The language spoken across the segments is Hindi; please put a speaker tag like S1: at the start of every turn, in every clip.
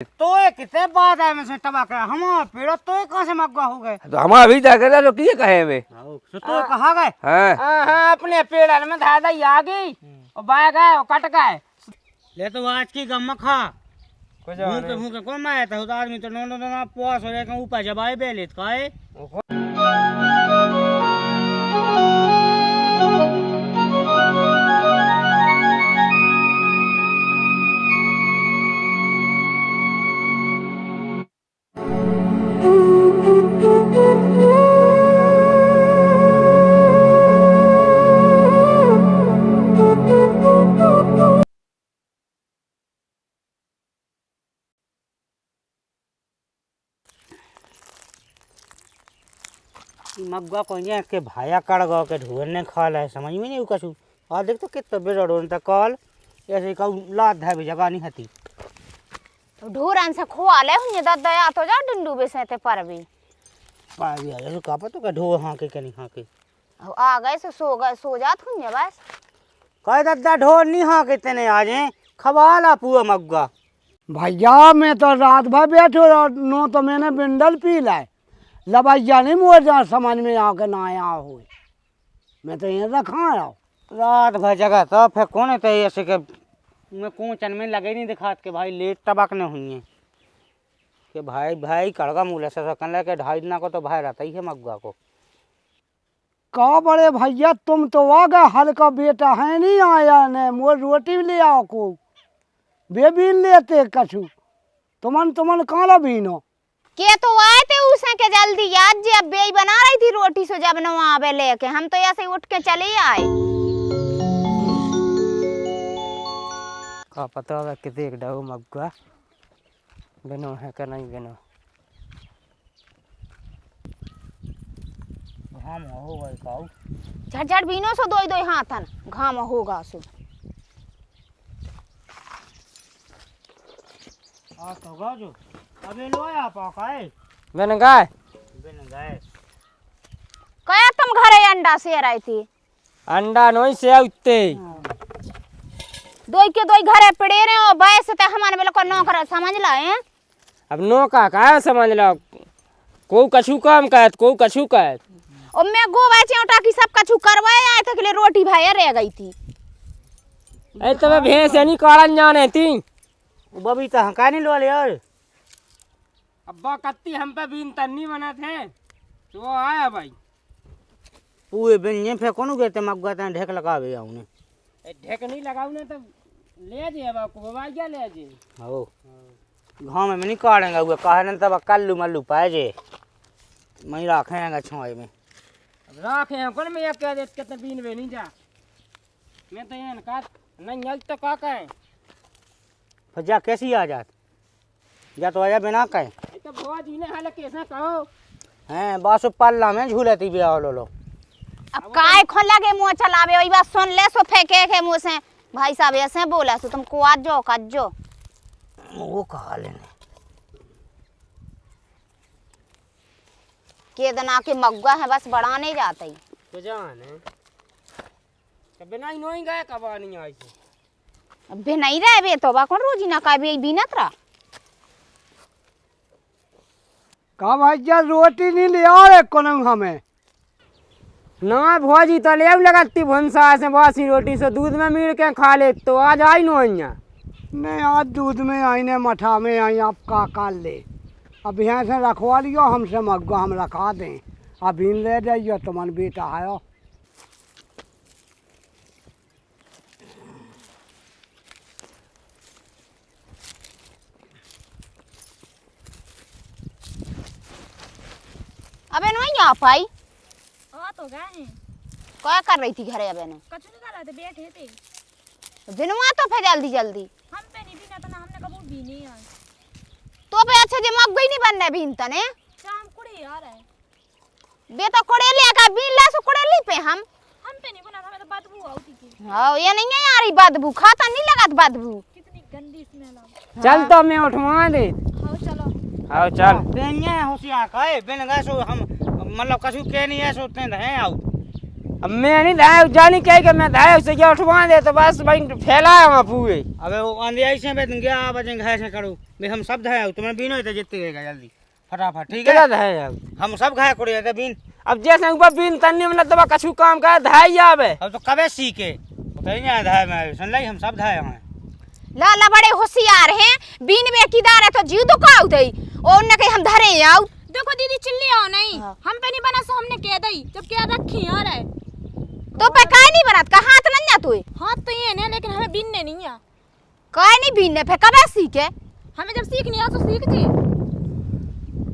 S1: तो ये कितने बात है में से टबाक हम पेड़ तो कहां से मग्गा हो गए
S2: तो हम अभी तक तो किए कहे में
S1: तो कहां गए
S2: हां
S1: हां अपने पेड़ में दादा ही आ गई और बाया गए और कट गए ले तो आज की गम खा मुंह के कौन माया था आदमी तो नो पोस हो जाएगा ऊपर जबाए बेलित काए मग्गा को ये के भाया कड़ गो के ढूंढने खा ले समझ में नहीं कछु और देख तो कितना बेरोड तक कॉल ऐसे का लाद है भी जगह नहीं हती
S3: तो ढूरन से खोआ ले हुन दादा या तो जा डंडू बेसते पर भी
S1: पा भी आ जा का पता का ढो हां के नहीं हां के
S3: आ गए सो जात हुन बस
S1: कह दादा ढो नहीं हां के तने आ जाए खवाला पुआ मग्गा
S4: भैया मैं तो रात भर बैठो नो तो मैंने बिंडल पी लाए लबैया नहीं मोर जा समझ में आके ना आया हो मैं तो यहाँ रखा आया
S1: रात भर जगह तो फिर कौन है ऐसे के मैं कौन चन में लगे नहीं दिखात के भाई लेट तबाक न हुई है कि भाई भाई कड़गा मूल्य से सकन लगे ढाई दिन को तो भाई रहता ही है मग्गा को
S4: का बड़े भैया तुम तो आ गए हल्का बेटा है नहीं आया ने मोर रोटी ले आओ को बेबीन लेते कछु तुमन काला बीनो
S3: के तो आए थे उसे के जल्दी याद जब बेई बना रही थी रोटी से जब न आवे लेके हम तो ऐसे उठ के चले आए
S1: का पता है कि देख डाउ मग्गा बनो है का नहीं बनो घाम हो गई काऊ
S3: झटझट बीनो सो दोई दोई हाथन घाम होगा सो
S1: आ तो गा जो अबे लो आ पाकाए
S2: बन गए
S3: कया तुम घरे अंडा से रही थी
S2: अंडा नोई से उते
S3: दोई के दोई घरे पड़े रहे हो बैस ते हमारे बिल्कुल नौकर समझ ला है
S2: अब नो का समझ लो को कछु काम कहत को कछु कहत
S3: और मैं गोवा चौटा की सब कछु करवाए आए थे के लिए रोटी भाई रह गई थी
S2: ए तबे भैंस नहीं काड़न जाने ती
S1: बबी तो हंका नहीं लो ले यार
S2: अब्बा कत्ती हम पे बीन तन्नी बना थे तो वो आया भाई
S1: पूरे बिन ये फे कोनु गेते मग्गा ता ढेक लगावे आउने
S2: ए ढेक नहीं लगाऊ ने तो ले जे अब को बाबा क्या ले जे
S1: हो गांव में नहीं काटेंगे वो कहन तब कल्लू मल्लू पाए जे मैं रखेंगे छाई में
S2: अब राखे हैं कौन मैं कह दे कितने बीन वे नहीं जा मैं तो ये का नहीं जल तो का कहे
S1: फजा कैसी आ जात या तो आया बिना कहे
S2: ए तो भवा जी ने हाल कैसा कहो
S1: हैं बासु पल्ला में झूलती भी आओ लो
S3: अब काय खो लगे मुंह चलावे वही बात सुन ले सो फेंके के मुंह से भाई साहब ऐसे बोला सो तुम को आज जो कज्जो
S1: वो कहा लेने
S3: के दना के मग्गा है बस बढ़ाने जाता ही
S2: तो जान है कभी नहीं नोई गए कब नहीं आई से
S3: अब भी नहीं रहे बे तो बा कौन रोजी ना का भी बीनत रहा
S4: का भैया रोटी नहीं ले आ रे कोनो हमें
S2: ना भौजी तो लेव लगती भंसा से बासी रोटी से दूध में मीड़ के खा ले तो आज आई नो यहाँ
S4: नहीं आज दूध में आई ने मठा में आई आप का काल ले अब यहाँ से रखवा लियो हमसे मग्गा हम रखा दें अब इन ले जाइयो तुमन बेटा आयो
S3: अबे नहीं आ पाई
S5: आ तो गए हैं
S3: क्या कर रही थी घरे अबे ने
S5: कछु नहीं कर रहे थे बैठे थे
S3: बिनवा तो फिर जल्दी जल्दी
S5: हम पे नहीं बीना तो ना हमने कबूल भी नहीं आज
S3: तो पे अच्छे दिमाग गई नहीं बनने बीन तने
S5: शाम कुड़े आ रहा है
S3: बे तो कोड़ेलिया का बीन ला सो कोड़ेली पे हम
S5: पे नहीं बना था मैं तो बदबू आती थी
S3: हां ये नहीं है यार बदबू खाता नहीं लगत बदबू
S5: कितनी गंदी स्मेल आ
S2: चल तो मैं उठवा दे
S5: आओ चलो
S2: आओ चल
S1: बेनिया होशियार कहे बिन गए सो हम मतलब कछु के नहीं है सोते हैं आओ
S2: अब मैं नहीं धाया जानी कह के मैं धाया उससे क्या उठवा दे तो बस भाई फैलाया वहाँ पूरे।
S1: अबे वो अंधियाई से बेत गया बजे घाय से करू बे हम सब धाया तुम्हें बीन होते जितते रहेगा जल्दी फटाफट ठीक
S2: क्या
S1: है
S2: धाया
S1: हम सब घाय कोड़े थे बीन।
S2: अब जैसे ऊपर बिन तन्नी में दबा कछु काम का धाई जावे
S1: अब तो कबे सीखे उतरी नहीं धाय में सुन लाई हम सब धाया हैं।
S3: लाला बड़े होशियार हैं, बीन बेकीदार है तो जीव तो का उतई और न कहीं हम धरे आउ।
S5: देखो दीदी चिल्ली आओ नहीं, हम पे नहीं बना सो हमने कह दई जब क्या रखी यार है।
S3: तो पे काय नहीं बनत का हाथ न तू
S5: हाथ तो ये ने लेकिन हमें बीनने नहीं आ।
S3: काय नहीं बीनने पे कबे सीखे।
S5: हमें जब सीखनी आ तो सीख जी।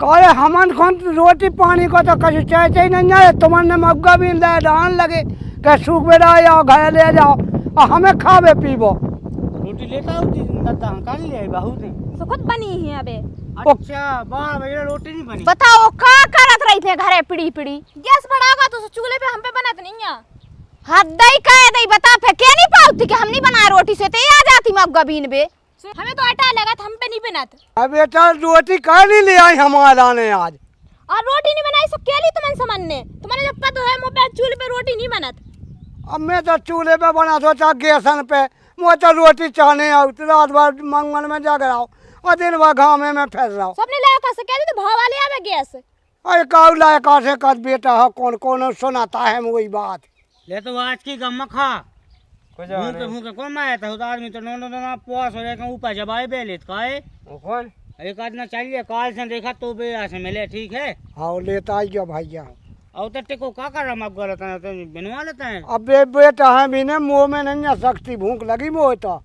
S4: कहे हमन खोन रोटी पानी को तो कछु चाहे नहीं आए तुमने मग्गा भी डाल लगे के सूख बेड़ा आओ घर ले जाओ और हमें खावे पीबो।
S1: रोटी लेता हूँ दादा हम काली ले बहुत है।
S5: तो खुद बनी है अबे।
S1: अच्छा 12 बजे रोटी नहीं बनी।
S3: बताओ का करत रही थे घरे पीड़ी पीड़ी
S5: गैस बढ़ागा तो चूल्हे पे हम पे बनाते नहीं आ।
S3: हद दई कह दई बता फे के नहीं पाउती कि हम नहीं बनाए रोटी से ते आ जाती मग्गा बीन बे।
S5: हमें तो आटा लगा था हम पे नहीं बनाते।
S4: अब बेटा रोटी कह नहीं ले आई हमारा ने आज
S5: और रोटी नहीं बनाई सो क्या ली तुमने सामान्य तुम्हारे जब पता है मोबाइल चूल्हे पे रोटी नहीं बनाते।
S4: अब मैं तो चूल्हे पे बना सोचा गैसन पे मुझे तो रोटी चाहने आओ रात भर मंगल में जाकर आओ और दिन भर गाँव में फिर रहा हूँ।
S5: सबने लाया कैसे कह दी तो भाव वाले आवे गैस।
S4: अरे काऊ लाया कहाँ से कद बेटा है कौन कौन सुनाता है वही बात।
S1: ले तो आज की गम खा मुंह पे कौन माया था उधर आदमी तो नो ना पुआस हो जाएगा ऊपर जबाई बे लेत का है
S2: कौन
S1: एक आदमी चाहिए काल से देखा तो बे ऐसे मिले ठीक है।
S4: हाँ लेता आई गया भैया
S1: और तो टेको का कर रहा मग गलत है तो बनवा लेता है।
S4: अब बेटा है भी ने मुँह में नहीं आ सकती भूख लगी मोह तो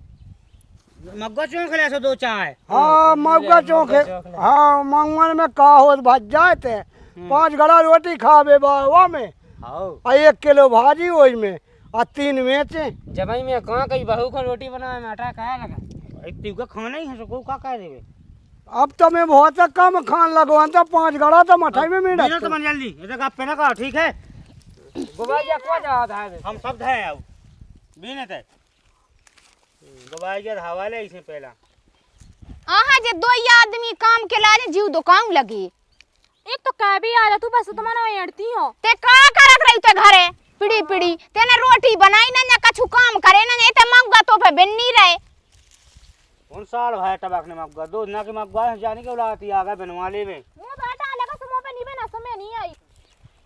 S1: मग्गा चौंक ले सो दो चाय।
S4: हाँ मग्गा चौक है हाँ मंगल में का हो भज जाए थे 5 गड़ा रोटी खावे बावा में और 1 किलो भाजी वही में और 3 मेचे
S2: जब मैं कहाँ कहीं बहू को रोटी बनाए में आटा खाया लगा
S1: इतनी का खाना ही है सो को का कह देवे।
S4: अब तो मैं बहुत कम खान लगवा तो 5 गड़ा तो मठाई में मिला
S1: तो मन जल्दी ये आप पे ना कहा ठीक है।
S2: गोबाइया को जा था
S1: हम सब धाए आओ बीने थे गोबाई के हवाले इसे पहला
S3: आहा जे दो आदमी काम के लाने जीव दुकान लगी।
S5: एक तो कह भी आ जा तू बस तुम्हारा अड़ती हो
S3: ते का करत रही थे घरे पीड़ी पीड़ी तेने रोटी बनाई ना कछु काम करे ना नहीं ते मग्गा तो पे बिन्नी रहे।
S1: कौन साल भाई टबाक ने मग्गा दो ना के मग्गा जाने के बुलाती आ गए बनवाले में
S5: मुंह तो आटा लगा सो मुंह पे नहीं बना समय नहीं आई।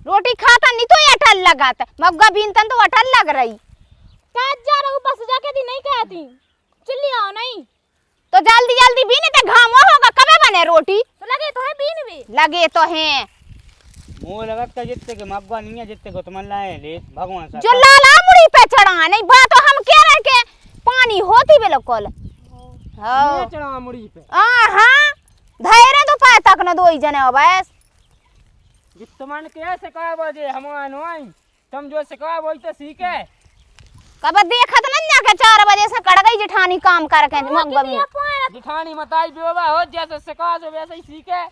S3: रोटी खाता नहीं तो अटल लगाता मग्गा बीनतन तो अटल लग रही।
S5: काज जा रहू बस जाके दी नहीं कहती चिल्ली आओ नहीं
S3: तो जल्दी जल्दी बीने ते घामो होगा कबे बने रोटी
S5: तो लगे तो है बीन भी
S3: लगे तो हैं
S1: मुंह लगत का जितने के मग्गा नहीं है जितने को तुमन लाए ले भगवान सा
S3: जो लाला मुड़ी पे चढ़ा नहीं बात तो हम कह रहे के पानी होती बिल्कुल
S2: ये चढ़ा मुड़ी पे
S3: हाँ धैर्य तो पाए तक न दो ही जने हो बस
S2: जितमन के सिखा बजे हमार नोई तुम जो सिखा वही तो सीखे
S3: कब देखत न ना के 4 बजे से कड़ गई जेठानी काम कर के मग्गा में
S2: जिठानी मताई बेवा हो जैसे सिखा जो वैसे ही सीखे।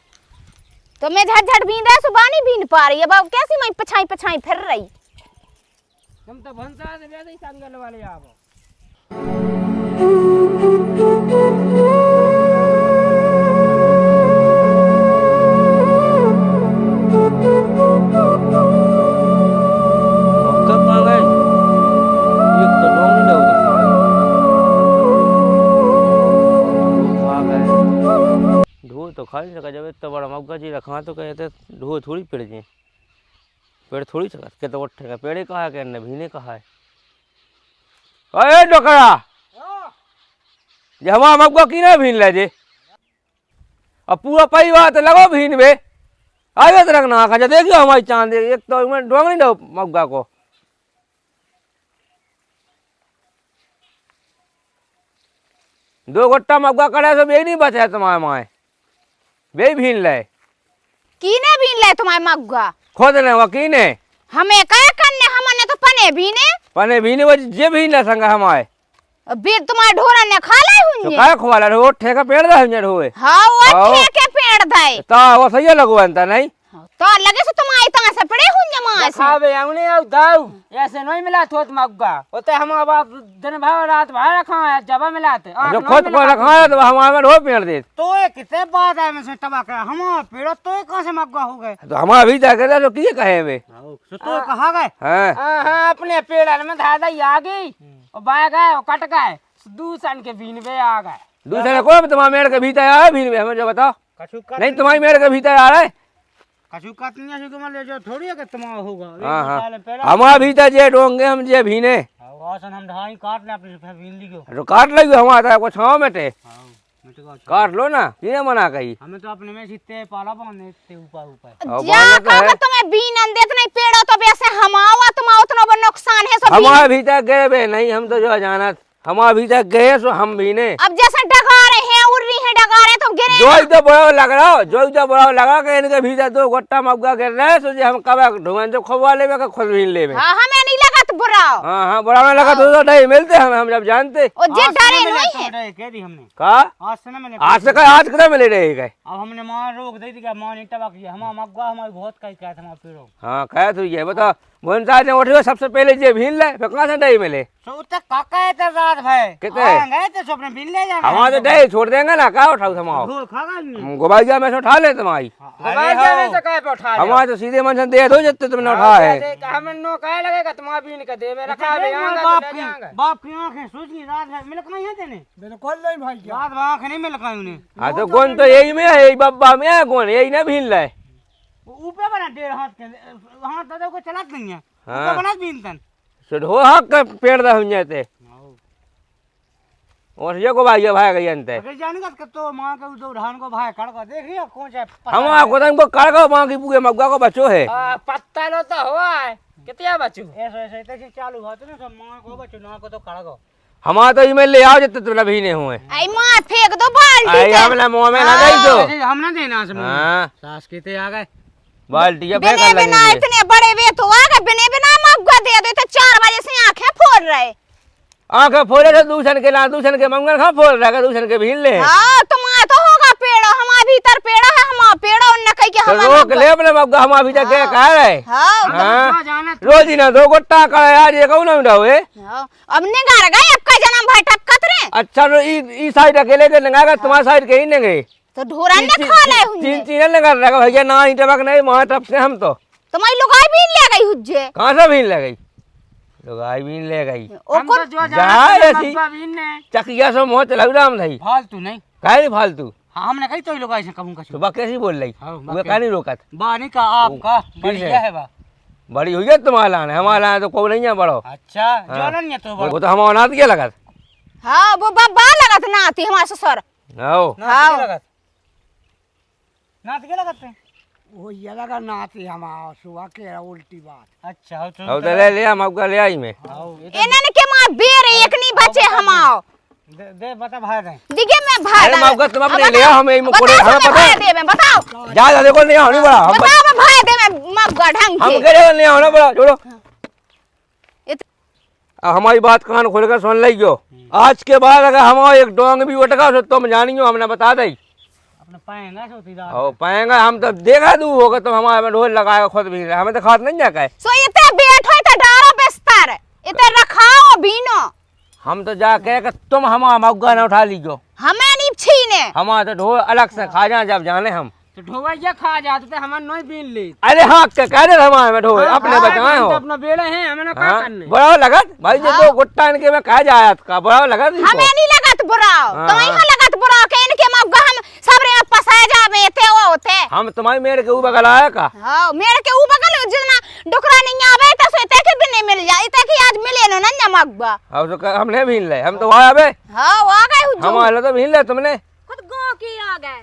S3: तो मैं झट बीन रहा सुबानी बीन पा रही है बाबू कैसी मैं पछाई पछाई फिर रही।
S2: तुम तो भंसा से वैसे ही संगल वाले आवो
S6: तो खा नहीं सका जब इतना बड़ा मग्गा जी रखा तो कहते ढो थोड़ी पेड़ जी पेड़ थोड़ी सका के तो उठेगा पेड़े कहा है न भीने कहा है। अरे डोकरा जे हमारा मग्गा की ना भीन ले जे अब पूरा परिवार तो लगो भीन बे आगे तो रखना आखा देखियो हमारी चांद एक तो मैं डोंग नहीं दो मग्गा को दो गोट्टा मग्गा करे सब यही नहीं बचा तुम्हारे माए वे भीन ले
S3: कीने बीन ले तुम्हारे मग्गा
S6: खोद ले वकीने
S3: हमें क्या करने हमने तो पने बीने
S6: पने भीने वो जे भीन ले संगा हमारे
S3: बे तुम्हारे ढोरा ने खा ले
S6: तो
S3: हुंजे
S6: काय खवाला रो ठेका पेड़ दा हुंजे होए
S3: हां वो ठेके पेड़ दाई
S6: ता वो सही लगवान ता नहीं
S3: तो लगे से तुम आई ता से पड़े हुन जमा से
S2: खावे हमने अब दाऊ ऐसे नहीं मिला थोत मग्गा ओते हम अब दिन भर रात भर रखा है जब मिलाते
S6: जो खुद को रखा है तो हमारे में ढो पेड़ दे
S1: तो ये कितने बात है में से टबा कर हम पेड़ तो ये कहां से मग्गा हो गए
S6: तो हमारा भी जाकर तो किए कहे वे
S1: तो कहा गए
S6: हैं
S2: हां अपने पेड़ में धादा आ गई और बाय गए और कट गए दूसर के बीन पे आ गए
S6: दूसरे को तुम्हारे मेड़ के भीतर आया भी हमें जो बताओ
S1: कछु
S6: नहीं तुम्हारी मेड़ के भीतर आ रहा है
S1: कछु काटनिया से तुम ले जो थोड़ी है कि तुम होगा
S6: हाँ हाँ हमारा भीतर जे डोंगे हम जे भीने
S1: आसन हम ढाई काट ले अपने फिर बीन लियो
S6: तो काट लगी हमारा को छाव में टे काट लो ना किने मना कही
S1: हमें तो अपने में सीते पाला बांधे इतने ऊपर ऊपर
S3: जा का तुम्हें बीन देत नहीं पेड़ो तो वैसे हमावा तुम उतना बड़ नुकसान है सब
S6: हमारे भीतर गए बे नहीं हम तो जो जानत हमारे भीतर गए सो हम भी ने
S3: अब जैसे डगारे हैं उड़ रही हैं डगारे तो गिरे
S6: जो तो बड़ा लग रहा हो जो तो बड़ा लगा के इनके भीतर दो गोट्टा मग्गा गिर रहे सो जे हम कब ढूंढन जो खवा लेवे का खुद भी लेवे
S3: हां हमें नहीं लगत बुरा
S6: हाँ हाँ बड़ा में लगा तो नहीं मिलते हम जब जानते
S3: ओ जे डरे नहीं है
S1: कह दी हमने
S6: का
S1: आज से ना मैंने
S6: आज कदा मिले रहे गए
S1: अब हमने मां रोक दी थी कि मां ने टबा किया हम मग्गा हमारी बहुत कई कहते हमारे पेड़ो
S6: हाँ कह तू ये बता मोहन साहब ने उठे सबसे पहले जे भीन ले फिर कहाँ से नहीं मिले
S1: सो तक काका है तो रात भाई
S6: कितने?
S1: गए थे सो अपने बिल ले जाना
S6: हमारे तो नहीं छोड़ देंगे ना क्या उठाओ समाओ
S1: धूल खागा नहीं
S6: गोबाइया में से उठा ले तुम्हारी
S2: गोबाइया में से कहे पे उठा ले
S6: हमारे तो सीधे मन से दे दो जितने तुमने उठा है
S2: हम नो कहे लगेगा तुम बीन का दे में रखा है
S1: बाप की आंखें सूझ गई रात भर मिलक नहीं है तेने
S4: बिल्कुल नहीं भाई
S1: रात भर आंखें नहीं मिलक उन्हें
S6: हाँ तो कौन तो यही में है यही बब्बा में है कौन यही ना भीन ले
S1: ऊपर बना 1.5 हाथ के हाथ दादा को चलात नहीं है
S6: हाँ।
S1: ऊपर बना बीनतन
S6: ढो हक के पेड़ दा हुन जाते और ये को भाई भाई गई अंते
S1: अगर जानेगा कि तो मां के उधर धान को भाई कड़ को देखिए कौन सा
S6: हम को तुमको कर को मां की पूरे मग्गा को बच्चो है
S2: पत्ता लो तो हुआ है कितना बचू
S1: ऐसे ऐसे तक चालू होते ना सब मां को बच्चो ना को तो कड़ को
S6: हमारा तो ईमेल ले आओ जितने तुमने भीने हुए
S3: आई मां फेंक दो बाल्टी
S6: आई हमने मुंह में ना गई तो
S1: हम ना देना से
S6: हाँ
S1: सास के आ गए
S6: बाल्टी जब
S3: बिने
S6: फेंक
S3: बिना
S6: लगी
S3: इतने बड़े वे तो आ गए बिने बिना मग्गा दे दो तो 4 बजे से आंखें फोड़ रहे
S6: आंखें फोड़े थे दूसरे के ना दूसरे के मंगल खा फोड़ रहा दूसरे के भीन ले
S3: हां तुम्हारा तो होगा पेड़ हमारे भीतर पेड़ है हमारा पेड़ उन कह के
S6: तो
S3: हम
S6: रोक ले अपने मग्गा हम अभी तक क्या कह रहे
S3: हां
S6: हाँ रोज ही ना 2 गोट्टा का यार ये कहूं ना उठाओ
S3: अब निगार गए अब का जन्म भाई टक्कत रे
S6: अच्छा तो ई साइड अकेले के लगा तुम्हारी साइड के ही नहीं
S3: तो ढोरा ने खा ले हुए
S6: तीन लगा रखा भैया ना ही टबक नहीं वहां टप से हम तो
S3: तुम्हारी लुगाई भी ले गई हुज्जे
S6: कहां से भीन ले गई लुगाई भीन ले गई
S3: ओको
S6: जा ऐसी चकिया से मोह चला राम थई
S1: फालतू नहीं
S6: काहे फालतू
S1: हाँ हमने कही तो लोग ऐसे कबू
S6: तो
S1: कछु
S6: बा कैसी बोल रही
S1: हाँ,
S6: वो का नहीं रोकत
S1: बानी का आपका बढ़िया है बा
S6: बड़ी हुई है तुम्हारा ने हमारा तो कोई नहीं है बड़ो
S1: अच्छा जलन ये तो
S6: वो तो हमारा नाथ के लगत
S3: हां वो बाबा लगत ना आती हमारे ससुर
S6: आओ
S1: नाथ के लगत नाथ के लगत है
S4: वो ये लगा नाते हमारा सुबह के उल्टी बात
S1: अच्छा
S6: आओ तो ले लिया मौका ले आई मैं
S3: इन्हन के मां बेर एक नहीं बचे हमाओ
S1: दे बता भाई दे
S3: दिखे मैं भाई
S6: अरे मौका तुम अपने ले आओ हमें मुकोड़े हमें पता
S3: भाई
S6: है
S3: दे मैं बताओ
S6: जा जा देखो नहीं होनी बड़ा हम
S3: बताओ मैं भाई दे मैं मग्गा ढंग
S6: हम
S3: के
S6: कह रहे नहीं होना बड़ा छोड़ो
S3: इत-
S6: अब हमारी बात कान खोल कर सुन लियो आज के बाद अगर हमारा एक डोंग भी उठगा तो तुम जानियो हमने बता दई
S1: अपने पाएंगा सोती रात
S6: ओ पाएंगे हम तो देखा दू होगा तुम हमारे में ढोल लगाएगा खुद भी हमें तो खात नहीं जाका है
S3: सो इते बैठो इते डारो बिस्तर इते रखाओ बीनो
S6: हम तो जाके कि तुम हमारा मौका न उठा लीजो
S3: हमें नहीं छीने
S6: हमारा तो ढोल अलग से खा जाए जब जाने हम
S2: तो ढोवैया खा जाते थे हमारे नहीं बीन ले
S6: अरे हाँ क्या कह रहे हमारे में ढोल अपने बचाए हो
S2: अपना बेड़े हैं हमें ना क्या
S6: हाँ
S2: करने
S6: बड़ा लगत भाई जो दो गुट्टा इनके में कहा जाया का बड़ा लगत
S3: हमें नहीं लगत बुराओ
S6: हाँ,
S3: तो यहाँ
S6: हाँ।
S3: लगत बुराओ के इनके मग्गा हम सबरे में पसाए जावे थे वो होते
S6: हम तुम्हारी मेरे के ऊपर गलाया का
S3: हां मेरे के ऊपर गल जितना डुकरा नहीं आवे तो सोते के भी नहीं मिल जाए इते कि आज मिले न ना मग्गा
S6: अब तो हमने भीन ले हम तो आया बे
S3: हां वो आ गए हुजूर
S6: हमारा तो भीन ले तुमने
S5: खुद गांव के आ गए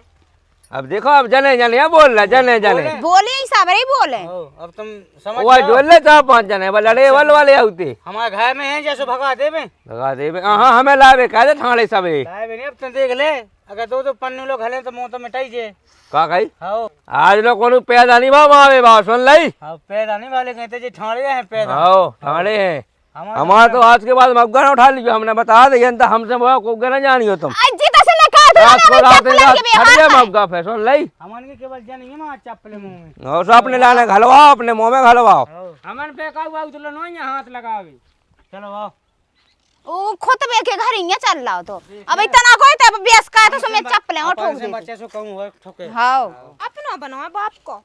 S6: अब देखो अब जने जने बोल रहा जने जने
S3: बोले ही सबरे बोले
S1: अब तुम समझ
S6: वो जोड़ ले 4-5 जने बस लड़े वाले आउते
S1: हमारे घर में है जैसे भगा देवे
S6: लगा दे हाँ हमें लावे कह ठाणे सबे
S1: लाए भी नहीं अब तुम देख ले अगर दो पन्नू लोग हले तो मुंह तो मिटाई जे
S6: का कही
S1: हाँ
S6: आज लोग कोनो पैदा नहीं बाबा आवे बा सुन लई
S1: हाँ पैदा नहीं वाले कहते जी ठाणे हैं पैदा
S6: आओ ठाणे हैं हमारा तो आज के बाद मग्गा ना उठा लीजिए हमने बता दिया हमसे वो को ना जानियो तुम
S3: आज जी तसे ना कहा
S6: रात को रात छड़ दे मौका फैशन लई
S1: हमन के केवल जानिए मां चप्पल मुंह में
S6: और सब अपने लाने घलवाओ अपने मुंह में घलवाओ
S2: हमन पे का हुआ तो नो यहाँ हाथ लगावे
S1: चलो आओ
S3: ओ खुतबे के घर ही चल रहा हो तो अब इतना कोई तो बेस का है तो सुमे चप्पलें और ठोक
S1: से
S3: दे
S1: बच्चे से कहूं ठोके
S3: हां
S5: अपना बनाओ बाप को